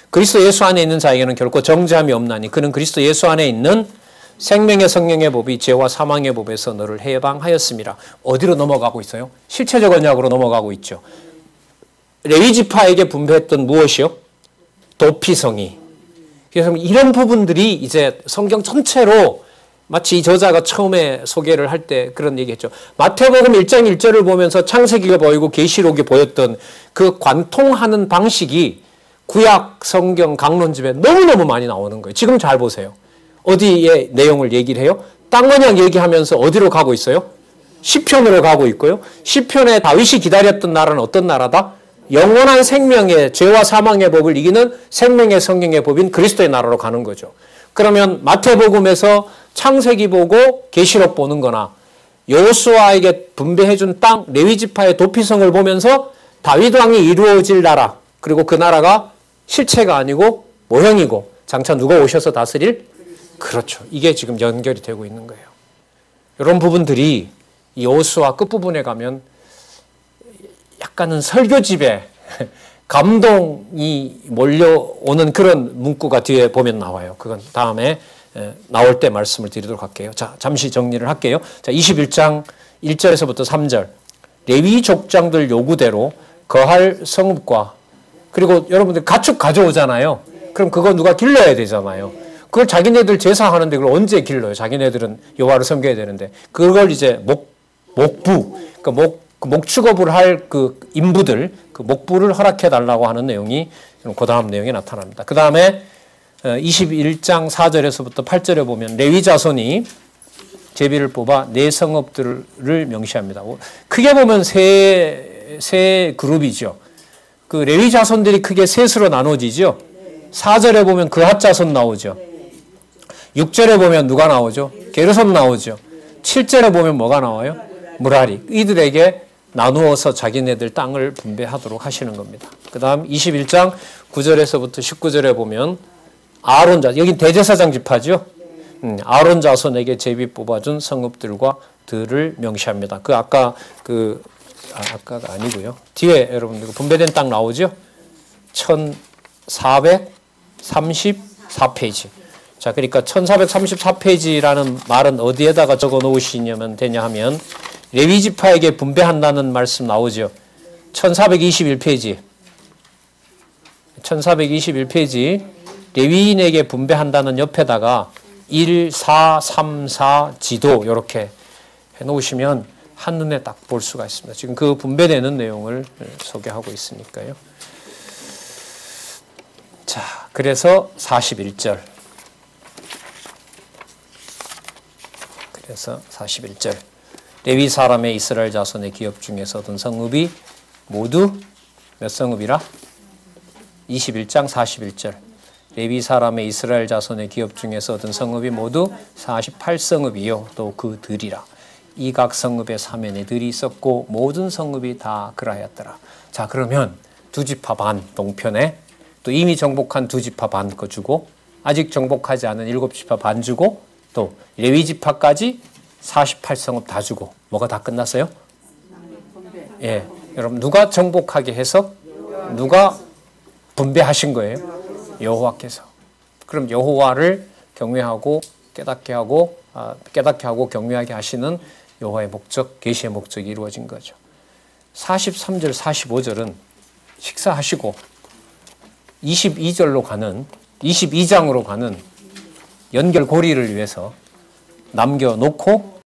그리스도 예수 안에 있는 자에게는 결코 정죄함이 없나니 그는 그리스도 예수 안에 있는 생명의 성령의 법이 죄와 사망의 법에서 너를 해방하였습니다. 어디로 넘어가고 있어요? 실체적 언약으로 넘어가고 있죠. 레위 지파에게 분배했던 무엇이요? 도피성이. 그래서 이런 부분들이 이제 성경 전체로, 마치 이 저자가 처음에 소개를 할 때 그런 얘기했죠. 마태복음 1장 1절을 보면서 창세기가 보이고 계시록이 보였던 그 관통하는 방식이 구약 성경 강론집에 너무너무 많이 나오는 거예요. 지금 잘 보세요. 어디에 내용을 얘기를 해요? 땅 언약 얘기하면서 어디로 가고 있어요? 시편으로 가고 있고요. 시편에 다윗이 기다렸던 나라는 어떤 나라다? 영원한 생명의, 죄와 사망의 법을 이기는 생명의 성령의 법인 그리스도의 나라로 가는 거죠. 그러면 마태복음에서 창세기 보고 계시록 보는 거나, 여호수아에게 분배해준 땅 레위지파의 도피성을 보면서 다윗 왕이 이루어질 나라, 그리고 그 나라가 실체가 아니고 모형이고 장차 누가 오셔서 다스릴? 그렇죠. 이게 지금 연결이 되고 있는 거예요. 이런 부분들이 이 여호수아 끝부분에 가면 약간은 설교집에 감동이 몰려오는 그런 문구가 뒤에 보면 나와요. 그건 다음에 나올 때 말씀을 드리도록 할게요. 자, 잠시 정리를 할게요. 자, 21장 1절에서부터 3절. 레위 족장들 요구대로 거할 성읍과, 그리고 여러분들 가축 가져오잖아요. 그럼 그거 누가 길러야 되잖아요. 그걸 자기네들 제사하는데 그걸 언제 길러요? 자기네들은 여호와를 섬겨야 되는데. 그걸 이제 목부, 그러니까 목축업을 할 그 인부들, 그 목부를 허락해 달라고 하는 내용이 그 다음 내용에 나타납니다. 그 다음에 21장 4절에서부터 8절에 보면 레위 자손이 제비를 뽑아 네 성읍들을 명시합니다. 크게 보면 세 그룹이죠. 그 레위 자손들이 크게 셋으로 나눠지죠. 4절에 보면 그핫 자손 나오죠. 6절에 보면 누가 나오죠? 게르손 나오죠. 7절에 보면 뭐가 나와요? 무라리. 이들에게 나누어서 자기네들 땅을 분배하도록 하시는 겁니다. 그 다음 21장 9절에서부터 19절에 보면 아론 자손, 여긴 대제사장 지파죠. 아론 자손에게 제비 뽑아준 성읍들과 들을 명시합니다. 그 아까가 아니고요. 뒤에 여러분들 분배된 땅 나오죠. 1434페이지. 자, 그러니까 1434페이지라는 말은 어디에다가 적어 놓으시면 되냐 하면 레위 지파에게 분배한다는 말씀 나오죠. 1421페이지. 1421페이지. 레위인에게 분배한다는 옆에다가 1, 4, 3, 4 지도 이렇게 해 놓으시면 한눈에 딱 볼 수가 있습니다. 지금 그 분배되는 내용을 소개하고 있으니까요. 자, 그래서 41절. 그래서 41절. 레위 사람의 이스라엘 자손의 기업 중에서 얻은 성읍이 모두 몇 성읍이라? 21장 41절. 레위 사람의 이스라엘 자손의 기업 중에서 얻은 성읍이 모두 48성읍이요. 또 그 들이라. 이 각 성읍에 사면에 들이 있었고 모든 성읍이 다 그라하였더라. 자, 그러면 두 지파 반 동편에 또 이미 정복한 두 지파 반 거 주고, 아직 정복하지 않은 7지파 반 주고, 또 레위 지파까지 48성읍 다 주고, 뭐가 다 끝났어요? 예, 여러분 누가 정복하게 해서 누가 분배하신 거예요? 여호와께서. 그럼 여호와를 경외하고 깨닫게 하고 경외하게 하시는 여호와의 목적, 계시의 목적이 이루어진 거죠. 43절, 45절은 식사하시고 22장으로 가는 연결고리를 위해서 남겨놓고